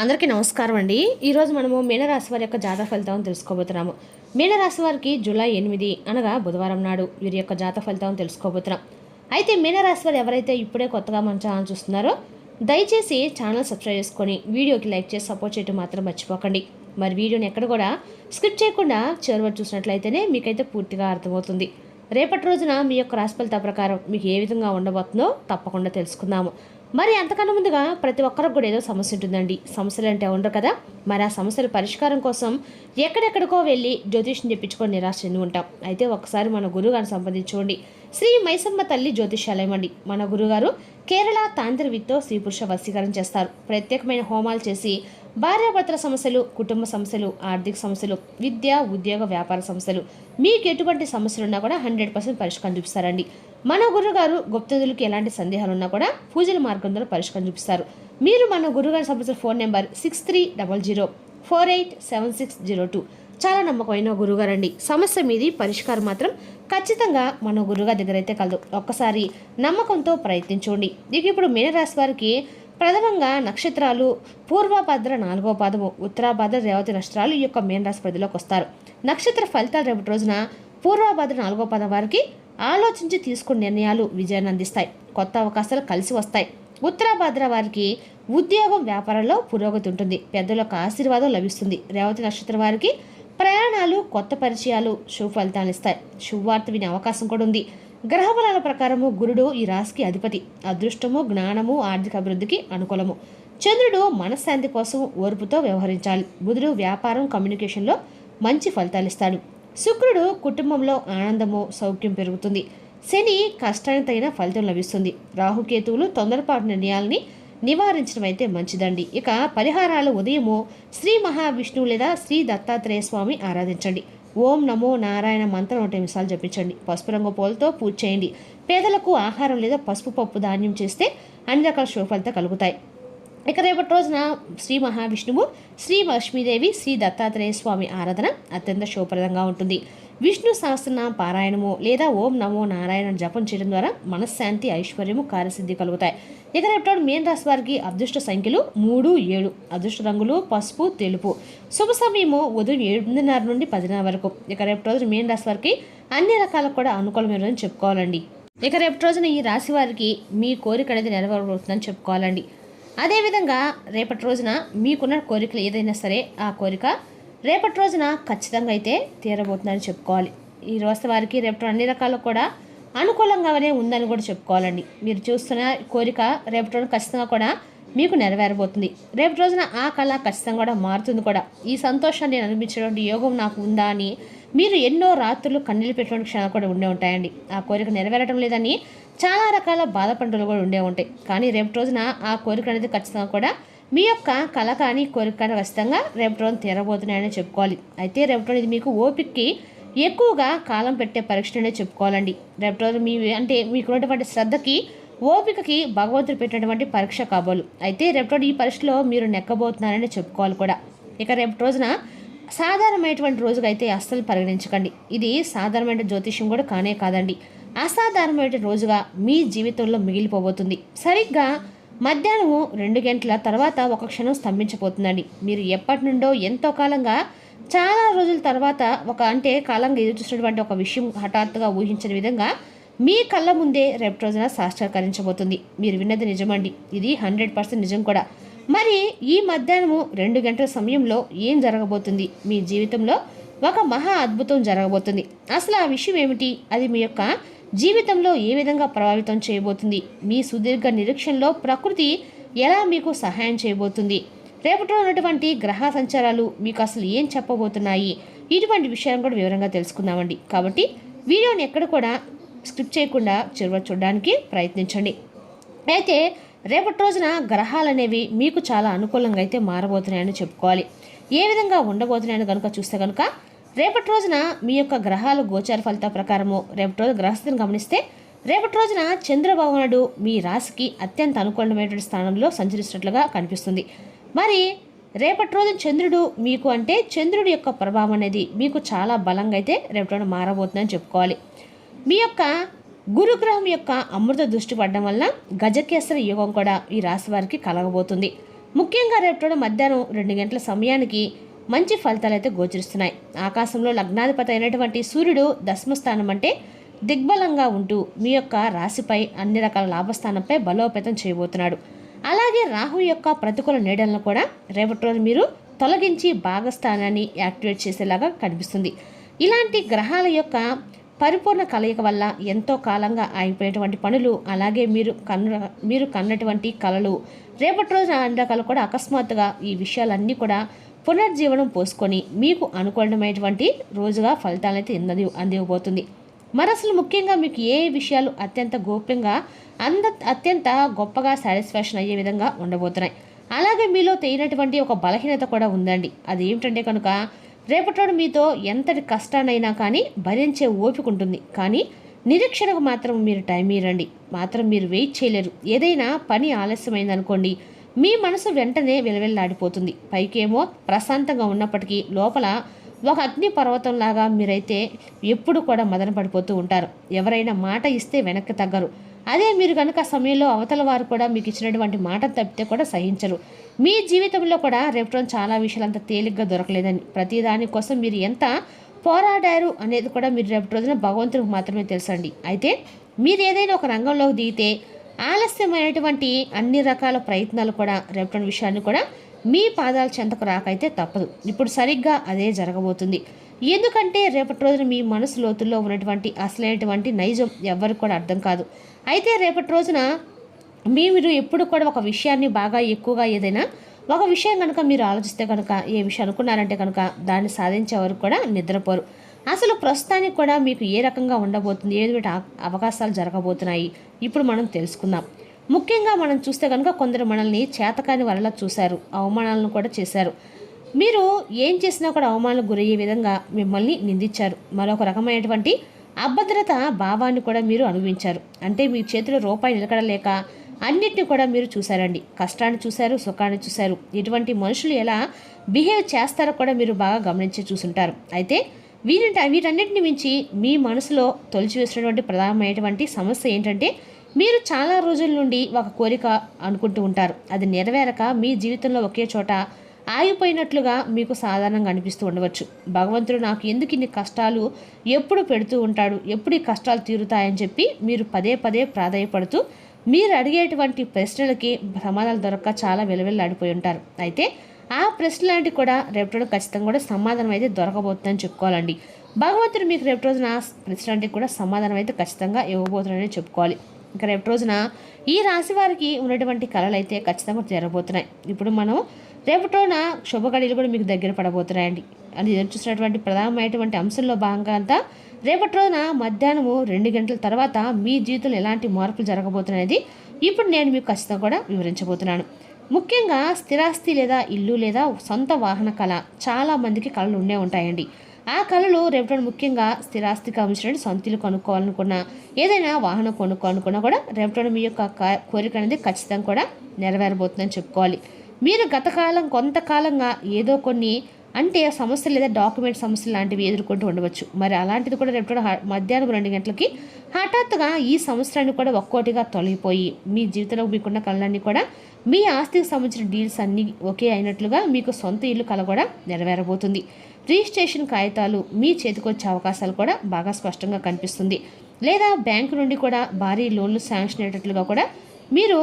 అందరికీ నమస్కారం అండి. ఈరోజు మనము మీనరాశి వారి యొక్క జాతక ఫలితాలను తెలుసుకోబోతున్నాము. మీనరాశి వారికి జూలై 8 అనగా బుధవారం నాడు వీరి యొక్క జాతక ఫలితాలను తెలుసుకోబోతున్నాం. అయితే మీనరాశి వారు ఎవరైతే ఇప్పుడే కొత్తగా మన ఛానల్ చూస్తున్నారో దయచేసి ఛానల్ సబ్స్క్రైబ్ చేసుకొని వీడియోకి లైక్ చేసి సపోర్ట్ చేయడం మాత్రం మర్చిపోకండి. మరి వీడియోని ఎక్కడ కూడా స్కిప్ చేయకుండా చివరి వరకు చూసినట్లయితేనే మీకైతే పూర్తిగా అర్థమవుతుంది. రేపటి రోజున మీ యొక్క రాశి ఫలితాల ప్రకారం మీకు ఏ విధంగా ఉండబోతుందో తప్పకుండా తెలుసుకుందాము. మరి అంతకన్నా ముందుగా ప్రతి ఒక్కరికి కూడా ఏదో సమస్య ఉంటుందండి. సమస్యలు అంటే ఉండరు కదా. మరి ఆ సమస్యల పరిష్కారం కోసం ఎక్కడెక్కడికో వెళ్ళి జ్యోతిష్యం చెప్పించుకొని నిరాశ చెంది ఉంటాం. అయితే ఒకసారి మన గురువుగారిని సంప్రదించుకోండి. శ్రీ మైసమ్మ తల్లి జ్యోతిష్యాలయం అండి. మన గురుగారు కేరళ తాంత్రికతో స్త్రీ పురుష వశీకరణ చేస్తారు. ప్రత్యేకమైన హోమాలు చేసి భార్యాభర్తల సమస్యలు, కుటుంబ సమస్యలు, ఆర్థిక సమస్యలు, విద్య, ఉద్యోగ, వ్యాపార సమస్యలు మీకు ఎటువంటి సమస్యలు ఉన్నా కూడా 100% పరిష్కారం చూపిస్తారండి. మన గురుగారు గుప్తదులకు ఎలాంటి సందేహాలు ఉన్నా కూడా పూజల మార్గం ద్వారా పరిష్కారం చూపిస్తారు. మీరు మన గురుగారి సంబంధించిన ఫోన్ నెంబర్ 6300487602. చాలా నమ్మకమైన గురుగారు అండి. సమస్య మీది పరిష్కారం మాత్రం ఖచ్చితంగా మన గురుగారి దగ్గర అయితే కలదు. ఒక్కసారి నమ్మకంతో ప్రయత్నించండి. ఇక ఇప్పుడు మీనరాశి వారికి ప్రథమంగా నక్షత్రాలు పూర్వభద్ర 4వ పాదము, ఉత్తరాభద్ర, రేవతి నక్షత్రాలు ఈ యొక్క మీనరాశి పరిధిలోకి వస్తారు. నక్షత్ర ఫలితాలు రేపటి రోజున పూర్వభద్ర 4వ పాదం వారికి ఆలోచించి తీసుకున్న నిర్ణయాలు విజయాన్ని అందిస్తాయి. కొత్త అవకాశాలు కలిసి వస్తాయి. ఉత్తరాభద్ర వారికి ఉద్యోగం, వ్యాపారంలో పురోగతి ఉంటుంది. పెద్దల యొక్క ఆశీర్వాదం లభిస్తుంది. రేవతి నక్షత్రం వారికి ప్రయాణాలు, కొత్త పరిచయాలు శుభ ఫలితాలు ఇస్తాయి. శుభవార్త వినే అవకాశం కూడా ఉంది. గ్రహబలాల ప్రకారము గురుడు ఈ రాశికి అధిపతి. అదృష్టము, జ్ఞానము, ఆర్థిక అభివృద్ధికి అనుకూలము. చంద్రుడు మనశ్శాంతి కోసం ఓర్పుతో వ్యవహరించాలి. బుధుడు వ్యాపారం, కమ్యూనికేషన్లో మంచి ఫలితాలు ఇస్తాడు. శుక్రుడు కుటుంబంలో ఆనందము, సౌఖ్యం పెరుగుతుంది. శని కష్టానికి తగిన ఫలితం లభిస్తుంది. రాహుకేతువులు తొందరపాటు నిర్ణయాలని నివారించడం అయితే మంచిదండి. ఇక పరిహారాలు ఉదయము శ్రీ మహావిష్ణువు లేదా శ్రీ దత్తాత్రేయ స్వామి ఆరాధించండి. ఓం నమో నారాయణ మంత్రం 100 నిమిషాలు జపించండి. పసుపు రంగు పూలతో పూజ చేయండి. పేదలకు ఆహారం లేదా పసుపు పప్పు ధాన్యం చేస్తే అన్ని రకాల శుభ ఫలితాలు కలుగుతాయి. ఇక రేపటి రోజున శ్రీ మహావిష్ణువు, శ్రీ లక్ష్మీదేవి, శ్రీ దత్తాత్రేయ స్వామి ఆరాధన అత్యంత శుభప్రదంగా ఉంటుంది. విష్ణు సహస్రనామ పారాయణము లేదా ఓం నమో నారాయణ జపం చేయడం ద్వారా మనశ్శాంతి, ఐశ్వర్యము, కార్యసిద్ధి కలుగుతాయి. ఇక రేపటి మీన రాశి వారికి అదృష్ట సంఖ్యలు 3, 7. అదృష్ట రంగులు పసుపు, తెలుపు. శుభ సమయము ఉదయం 8:30 నుండి 10:00 వరకు. ఇక రేపటి రోజున మీన రాశి వారికి అన్ని రకాలకు కూడా అనుకూలమైన చెప్పుకోవాలండి. ఇక రేపటి రోజున ఈ రాశి వారికి మీ కోరిక అనేది నెరవేరబోతుందని చెప్పుకోవాలండి. అదేవిధంగా రేపటి రోజున మీకున్న కోరికలు ఏదైనా సరే ఆ కోరిక రేపటి రోజున ఖచ్చితంగా అయితే తీరబోతుందని చెప్పుకోవాలి. ఈ రోజు వారికి రేపటి అన్ని రకాలు కూడా అనుకూలంగానే ఉందని కూడా చెప్పుకోవాలండి. మీరు చూస్తున్న కోరిక రేపటి రోజున ఖచ్చితంగా కూడా మీకు నెరవేరబోతుంది. రేపటి రోజున ఆ కళ ఖచ్చితంగా కూడా మారుతుంది కూడా. ఈ సంతోషాన్ని అనిపించేటువంటి యోగం నాకు ఉందా అని మీరు ఎన్నో రాత్రులు కన్నీళ్ళు పెట్టిన క్షణాలు కూడా ఉండే ఉంటాయండి. ఆ కోరిక నెరవేరటం లేదని చాలా రకాల బాధపంటలు కూడా ఉండే ఉంటాయి. కానీ రేపటి రోజున ఆ కోరిక అనేది ఖచ్చితంగా కూడా మీ యొక్క కళ కానీ కోరిక కానీ ఖచ్చితంగా రేపటి రోజున తీరబోతున్నాయని చెప్పుకోవాలి. అయితే రేపటి రోజు మీకు ఓపికకి ఎక్కువగా కాలం పెట్టే పరీక్షనే చెప్పుకోవాలండి. రేపటి రోజు మీకున్నటువంటి శ్రద్ధకి, ఓపికకి భగవంతుడు పెట్టినటువంటి పరీక్ష కాబోలు. అయితే రేపటి రోజు ఈ పరీక్షలో మీరు నెక్కబోతున్నారని చెప్పుకోవాలి కూడా. ఇక రేపటి రోజున సాధారణమైనటువంటి రోజుగా అయితే అస్సలు పరిగణించకండి. ఇది సాధారణమైన జ్యోతిష్యం కూడా కానే కాదండి. అసాధారణమైన రోజుగా మీ జీవితంలో మిగిలిపోబోతుంది. సరిగ్గా మధ్యాహ్నము 2 గంటల తర్వాత ఒక క్షణం స్తంభించబోతుందండి. మీరు ఎప్పటి నుండో ఎంతో కాలంగా చాలా రోజుల తర్వాత కాలంగా ఎదురు చూసినటువంటి ఒక విషయం హఠాత్తుగా ఊహించని విధంగా మీ కళ్ళ ముందే రేపటి రోజున సాక్షాత్కరించబోతుంది. మీరు విన్నది నిజమండి. ఇది 100% నిజం కూడా. మరి ఈ మధ్యాహ్నము 2 గంటల సమయంలో ఏం జరగబోతుంది? మీ జీవితంలో ఒక మహా అద్భుతం జరగబోతుంది. అసలు ఆ విషయం ఏమిటి? అది మీ యొక్క జీవితంలో ఏ విధంగా ప్రభావితం చేయబోతుంది? మీ సుదీర్ఘ నిరీక్షణలో ప్రకృతి ఎలా మీకు సహాయం చేయబోతుంది? రేపటిలో ఉన్నటువంటి గ్రహ సంచారాలు మీకు అసలు ఏం చెప్పబోతున్నాయి? ఇటువంటి విషయాలను కూడా వివరంగా తెలుసుకుందామండి. కాబట్టి వీడియోని ఎక్కడ కూడా స్కిప్ చేయకుండా చివరి చూడడానికి ప్రయత్నించండి. అయితే రేపటి రోజున గ్రహాలు అనేవి మీకు చాలా అనుకూలంగా అయితే మారబోతున్నాయని చెప్పుకోవాలి. ఏ విధంగా ఉండబోతున్నాయని కనుక చూస్తే కనుక రేపటి రోజున మీ యొక్క గ్రహాలు గోచార ఫలితాల ప్రకారము రేపటి రోజు గ్రహస్థితిని గమనిస్తే రేపటి రోజున చంద్రభగవానుడు మీ రాశికి అత్యంత అనుకూలమైనటువంటి స్థానంలో సంచరిస్తున్నట్లుగా కనిపిస్తుంది. మరి రేపటి రోజు చంద్రుడు మీకు చంద్రుడి యొక్క ప్రభావం అనేది మీకు చాలా బలంగా అయితే రేపటి రోజున మారబోతుందని చెప్పుకోవాలి. మీ యొక్క గురుగ్రహం యొక్క అమృత దృష్టి పడడం వల్ల గజకేసరి యోగం కూడా ఈ రాశి వారికి కలగబోతుంది. ముఖ్యంగా రేపటి మధ్యాహ్నం 2 గంటల సమయానికి మంచి ఫలితాలు అయితే గోచరిస్తున్నాయి. ఆకాశంలో లగ్నాధిపతి అయినటువంటి సూర్యుడు దశమస్థానం అంటే దిగ్బలంగా ఉంటూ మీ యొక్క రాశిపై అన్ని రకాల లాభస్థానంపై బలోపేతం చేయబోతున్నాడు. అలాగే రాహు యొక్క ప్రతికూల నీడలను కూడా రేపటి రోజు మీరు తొలగించి భాగస్థానాన్ని యాక్టివేట్ చేసేలాగా కనిపిస్తుంది. ఇలాంటి గ్రహాల యొక్క పరిపూర్ణ కలయిక వల్ల ఎంతో కాలంగా ఆగిపోయేటువంటి పనులు, అలాగే మీరు కన్నటువంటి కళలు రేపటి రోజున అన్ని రకాలు కూడా అకస్మాత్తుగా ఈ విషయాలన్నీ కూడా పునర్జీవనం పోసుకొని మీకు అనుకూలమైనటువంటి రోజుగా ఫలితాలైతే అందివ్వబోతుంది. మరి అసలు ముఖ్యంగా మీకు ఏ విషయాలు అత్యంత గోప్యంగా అత్యంత గొప్పగా సాటిస్ఫాక్షన్ అయ్యే విధంగా ఉండబోతున్నాయి. అలాగే మీలో తెలియనటువంటి ఒక బలహీనత కూడా ఉందండి. అది ఏమిటంటే కనుక రేపటి మీతో ఎంతటి కష్టాన్నైనా కానీ భరించే ఓపిక ఉంటుంది. కానీ నిరీక్షణకు మాత్రం మీరు టైం ఇవ్వండి, మాత్రం మీరు వెయిట్ చేయలేరు. ఏదైనా పని ఆలస్యమైందనుకోండి, మీ మనసు వెంటనే విలవిల్లాడిపోతుంది. పైకేమో ప్రశాంతంగా ఉన్నప్పటికీ లోపల ఒక అగ్ని పర్వతంలాగా మీరైతే ఎప్పుడు కూడా మదన పడిపోతూ ఉంటారు. ఎవరైనా మాట ఇస్తే వెనక్కి తగ్గరు. అదే మీరు కనుక సమయంలో అవతల వారు కూడా మీకు ఇచ్చినటువంటి మాట తప్పితే కూడా సహించరు. మీ జీవితంలో కూడా రేపటి చాలా విషయాలు అంత తేలిగ్గా దొరకలేదని, ప్రతి దానికోసం మీరు ఎంత పోరాడారు అనేది కూడా మీరు రేపటి రోజున భగవంతుడికి మాత్రమే తెలుసండి. అయితే మీరు ఏదైనా ఒక రంగంలోకి దిగితే ఆలస్యమైనటువంటి అన్ని రకాల ప్రయత్నాలు కూడా రేపటి విషయాన్ని కూడా మీ పాదాల చెంతకు రాకైతే తప్పదు. ఇప్పుడు సరిగ్గా అదే జరగబోతుంది. ఎందుకంటే రేపటి రోజున మీ మనసు లోతుల్లో ఉన్నటువంటి అసలైనటువంటి నైజం ఎవరికి కూడా అర్థం కాదు. అయితే రేపటి రోజున మీరు ఎప్పుడు కూడా ఒక విషయాన్ని బాగా ఎక్కువగా ఏదైనా ఒక విషయం కనుక మీరు ఆలోచిస్తే కనుక, ఏ విషయం అనుకున్నారంటే కనుక దాన్ని సాధించే వరకు కూడా నిద్రపోరు. అసలు ప్రస్తుతానికి కూడా మీకు ఏ రకంగా ఉండబోతుంది, ఏది అవకాశాలు జరగబోతున్నాయి ఇప్పుడు మనం తెలుసుకుందాం. ముఖ్యంగా మనం చూస్తే కనుక కొందరు మనల్ని చేతకాని వల్ల చూశారు, అవమానాలను కూడా చేశారు. మీరు ఏం చేసినా కూడా అవమానాలకు గురయ్యే విధంగా మిమ్మల్ని నిందించారు. మరొక రకమైనటువంటి అభద్రత భావాన్ని కూడా మీరు అనుభవించారు. అంటే మీ చేతిలో రూపాయి నిలకడలేక అన్నిటిని కూడా మీరు చూశారండి. కష్టాన్ని చూశారు, సుఖాన్ని చూశారు. ఇటువంటి మనుషులు ఎలా బిహేవ్ చేస్తారో కూడా మీరు బాగా గమనించి చూసుంటారు. అయితే వీటన్నిటిని మించి మీ మనసులో తొలిచివేసినటువంటి ప్రధానమైనటువంటి సమస్య ఏంటంటే, మీరు చాలా రోజుల నుండి ఒక కోరిక అనుకుంటూ ఉంటారు. అది నెరవేరక మీ జీవితంలో ఒకే చోట ఆగిపోయినట్లుగా మీకు సాధారణంగా అనిపిస్తూ ఉండవచ్చు. భగవంతుడు నాకు ఎందుకు ఇన్ని కష్టాలు ఎప్పుడు పెడుతూ ఉంటాడు, ఎప్పుడు ఈ కష్టాలు తీరుతాయని చెప్పి మీరు పదే పదే ప్రాధాయపడుతూ మీరు అడిగేటువంటి ప్రశ్నలకి సమాధానాలు దొరక్క చాలా వెలువెల్లాడిపోయి ఉంటారు. అయితే ఆ ప్రశ్నలాంటివి కూడా రేపటి ఖచ్చితంగా కూడా సమాధానం అయితే దొరకబోతుందని చెప్పుకోవాలండి. భగవంతుడు మీకు రేపటి రోజున ప్రశ్నలాంటివి కూడా సమాధానం అయితే ఖచ్చితంగా ఇవ్వబోతున్నాడని చెప్పుకోవాలి. ఇంకా రేపటి రోజున ఈ రాశి వారికి ఉన్నటువంటి కళలు అయితే ఖచ్చితంగా జరగబోతున్నాయి. ఇప్పుడు మనం రేపటి రోజున శుభగడియలు కూడా మీకు దగ్గర పడబోతున్నాయండి. అది ఎదురు చూసినటువంటి ప్రధానమైనటువంటి అంశంలో భాగంగా అంతా రేపటి రోజున మధ్యాహ్నము 2 గంటల తర్వాత మీ జీవితంలో ఎలాంటి మార్పులు జరగబోతున్నాయనేది ఇప్పుడు నేను మీకు ఖచ్చితంగా కూడా వివరించబోతున్నాను. ముఖ్యంగా స్థిరాస్తి లేదా ఇల్లు లేదా సొంత వాహన కళ చాలా మందికి కళలు ఉండే ఉంటాయండి. ఆ కళలు రేపటి ముఖ్యంగా స్థిరాస్తికి సంబంధించిన సొంత ఇల్లు కొనుక్కోవాలనుకున్నా, ఏదైనా వాహనం కొనుక్కోవాలనుకున్నా కూడా రేపటి మీ యొక్క కోరిక అనేది ఖచ్చితంగా కూడా నెరవేరబోతుందని చెప్పుకోవాలి. మీరు కొంతకాలంగా ఏదో కొన్ని అంటే సమస్యలు లేదా డాక్యుమెంట్ సమస్యలు లాంటివి ఎదుర్కొంటూ ఉండవచ్చు. మరి అలాంటిది కూడా రేపు మధ్యాహ్నం 2 గంటలకి హఠాత్తుగా ఈ సమస్యలన్నీ కూడా ఒక్కోటిగా తొలగిపోయి మీ జీవితంలో మీకున్న కళలన్నీ కూడా మీ ఆస్తికి సంబంధించిన డీల్స్ అన్నీ ఒకే అయినట్లుగా మీకు సొంత ఇల్లు కళ కూడా నెరవేరబోతుంది. రిజిస్ట్రేషన్ కాగితాలు మీ చేతికొచ్చే అవకాశాలు కూడా బాగా స్పష్టంగా కనిపిస్తుంది. లేదా బ్యాంకు నుండి కూడా భారీ లోన్లు శాంక్షన్ అయ్యేటట్లుగా కూడా మీరు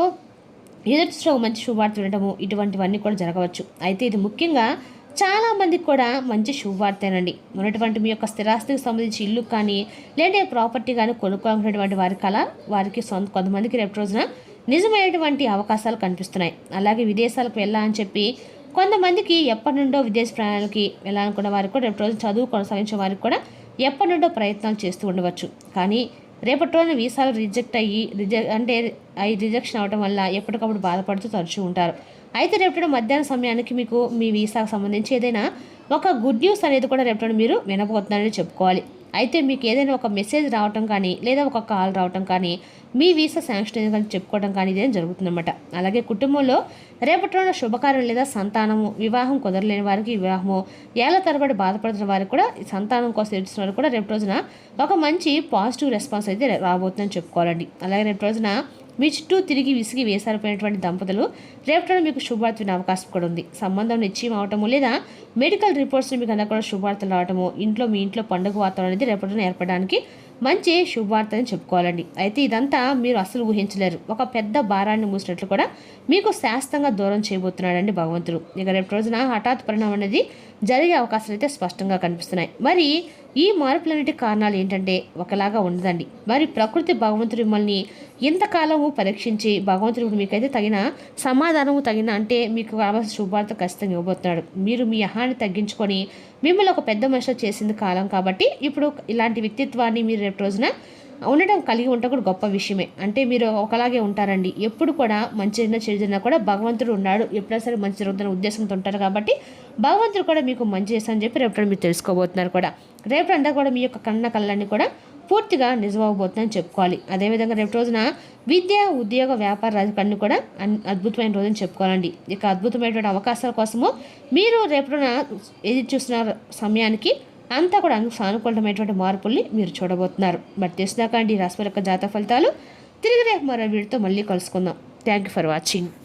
ఎదురుచూసిన మంచి శుభవార్త వినడము ఇటువంటివన్నీ కూడా జరగవచ్చు. అయితే ఇది ముఖ్యంగా చాలామందికి కూడా మంచి శుభవార్తేనండి. ఉన్నటువంటి మీ యొక్క స్థిరాస్తికి సంబంధించి ఇల్లు కానీ లేదా ప్రాపర్టీ కానీ కొనుక్కోవాలనేటువంటి వారికి కొంతమందికి రేపు రోజున నిజమైనటువంటి అవకాశాలు కనిపిస్తున్నాయి. అలాగే విదేశాలకు వెళ్ళాలని చెప్పి కొంతమందికి ఎప్పటి నుండో విదేశీ ప్రయాణాలకి వెళ్ళాలనుకున్న వారికి కూడా రేపు రోజు చదువు కొనసాగించే వారికి కూడా ఎప్పటి నుండో ప్రయత్నాలు చేస్తూ ఉండవచ్చు. కానీ రేపటి రోజున వీసాలు రిజెక్షన్ అవడం వల్ల ఎప్పటికప్పుడు బాధపడుతూ తరచూ ఉంటారు. అయితే రేపటి మధ్యాహ్నం సమయానికి మీకు మీ వీసాకు సంబంధించి ఏదైనా ఒక గుడ్ న్యూస్ అనేది కూడా రేపటి మీరు వినబోతున్నారని చెప్పుకోవాలి. అయితే మీకు ఏదైనా ఒక మెసేజ్ రావటం కానీ లేదా ఒక కాల్ రావటం కానీ మీ వీసా శాంక్షన్ కానీ చెప్పుకోవడం కానీ ఇదేం జరుగుతుందన్నమాట. అలాగే కుటుంబంలో రేపటి రోజున శుభకార్యం లేదా సంతానము, వివాహం కుదరలేని వారికి వివాహము, ఏళ్ల తరబడి బాధపడుతున్న వారికి కూడా సంతానం కోసం ఎదురుస్తున్న వారికి కూడా రేపటి రోజున ఒక మంచి పాజిటివ్ రెస్పాన్స్ అయితే రాబోతుందని చెప్పుకోవాలండి. అలాగే రేపటి రోజున మీ చుట్టూ తిరిగి విసిగి వేసారిపోయినటువంటి దంపతులు రేపటి మీకు శుభవార్త వినే అవకాశం కూడా ఉంది. సంబంధం నిశ్చయం అవటము లేదా మెడికల్ రిపోర్ట్స్ మీకు అందరూ కూడా శుభవార్తలు రావటము, మీ ఇంట్లో పండుగ వాతావరణం అనేది రేపటిన ఏర్పడడానికి మంచి శుభవార్త అని చెప్పుకోవాలండి. అయితే ఇదంతా మీరు అసలు ఊహించలేరు. ఒక పెద్ద భారాన్ని మూసినట్లు కూడా మీకు శాస్త్రంగా దూరం చేయబోతున్నాడండి భగవంతుడు. ఇక రేపు రోజున హఠాత్ పరిణామం అనేది జరిగే అవకాశాలు అయితే స్పష్టంగా కనిపిస్తున్నాయి. మరి ఈ మార్పులన్నిటి కారణాలు ఏంటంటే ఒకలాగా ఉండదండి. మరి ప్రకృతి భగవంతుడు మిమ్మల్ని ఇంతకాలము పరీక్షించి భగవంతుడు మీకైతే తగిన సమాధానము అంటే మీకు కావాల్సిన శుభార్త ఖచ్చితంగా ఇవ్వబోతున్నాడు. మీరు మీ అహాన్ని తగ్గించుకొని మిమ్మల్ని ఒక పెద్ద మనిషి చేసింది కాలం కాబట్టి ఇప్పుడు ఇలాంటి వ్యక్తిత్వాన్ని మీరు రేపు రోజున ఉండడం కలిగి ఉంటే కూడా గొప్ప విషయమే. అంటే మీరు ఒకలాగే ఉంటారండి. ఎప్పుడు కూడా మంచి జరిగినా చెడు జరిగినా కూడా భగవంతుడు ఉన్నాడు, ఎప్పుడైనా సరే మంచి జరుగుతున్న ఉద్దేశంతో ఉంటారు కాబట్టి భగవంతుడు కూడా మీకు మంచి చేస్తానని చెప్పి రేపు మీరు తెలుసుకోబోతున్నారు కూడా. రేపు అంతా కూడా మీ యొక్క కళ్ళన్నీ కూడా పూర్తిగా నిజమవబోతుందని చెప్పుకోవాలి. అదేవిధంగా రేపు రోజున విద్య, ఉద్యోగ, వ్యాపార రాజకీయాన్ని కూడా అద్భుతమైన రోజుని చెప్పుకోవాలండి. ఇక అద్భుతమైనటువంటి అవకాశాల కోసము మీరు రేపున ఎదురు చూస్తున్న సమయానికి అంతా కూడా సానుకూలమైనటువంటి మార్పుల్ని మీరు చూడబోతున్నారు. మరి తెలిసినాక అండి రాశి యొక్క జాతక ఫలితాలు తిరిగి రేపు మరో వీడితో మళ్ళీ కలుసుకుందాం. Thank you for watching.